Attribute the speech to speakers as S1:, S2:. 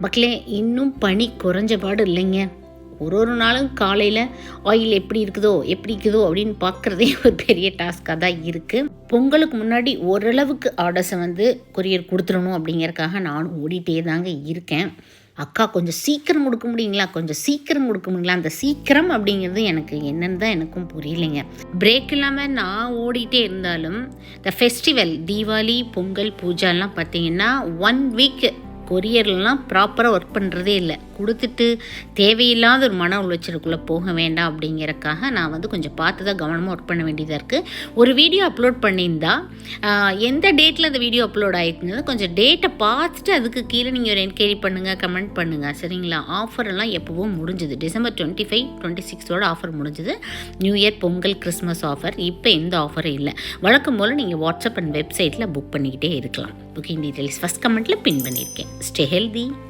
S1: மக்களே, இன்னும் பனி குறைஞ்ச பாடு இல்லைங்க. ஒரு நாளும் காலையில் ஆயில் எப்படி இருக்குதோ அப்படின்னு பார்க்குறதே ஒரு பெரிய டாஸ்காக தான் இருக்குது. பொங்கலுக்கு முன்னாடி ஓரளவுக்கு ஆர்டர்ஸை கொரியர் கொடுத்துடணும் அப்படிங்கிறதுக்காக நானும் ஓடிட்டே தாங்க இருக்கேன். அக்கா கொஞ்சம் சீக்கிரம் கொடுக்க முடியுங்களா, அந்த சீக்கிரம் அப்படிங்கிறது எனக்கு என்னன்னு தான் எனக்கும் புரியலைங்க. பிரேக் இல்லாமல் நான் ஓடிட்டே இருந்தாலும் இந்த ஃபெஸ்டிவல் தீபாவளி, பொங்கல், பூஜாலாம் பார்த்திங்கன்னா 1 வீக் கொரியர்லாம் ப்ராப்பராக ஒர்க் பண்ணுறதே இல்லை. கொடுத்துட்டு தேவையில்லாத ஒரு மன உளைச்சலுக்குள்ளே போக வேண்டாம் அப்படிங்கிறக்காக நான் கொஞ்சம் பார்த்து தான் கவனமாக ஒர்க் பண்ண வேண்டியதாக இருக்குது. ஒரு வீடியோ அப்லோட் பண்ணியிருந்தா எந்த டேட்டில் அந்த வீடியோ அப்லோட் ஆகிருக்குங்கிறது கொஞ்சம் டேட்டை பார்த்துட்டு அதுக்கு கீழே நீங்கள் ஒரு என்கொயரி பண்ணுங்கள், கமெண்ட் பண்ணுங்கள், சரிங்களா? ஆஃபரெல்லாம் எப்போவும் முடிஞ்சுது. டிசம்பர் 25, 26 ஆஃபர் முடிஞ்சுது. New year, Pongal, Christmas offer. இப்போ எந்த ஆஃபரும் இல்லை. வழக்கம் போல் நீங்கள் வாட்ஸ்அப் அண்ட் வெப்சைட்டில் புக் பண்ணிக்கிட்டே இருக்கலாம். புக்கிங் டீட்டெயில்ஸ் ஃபஸ்ட் கமெண்ட்டில் பின் பண்ணியிருக்கேன். Stay healthy.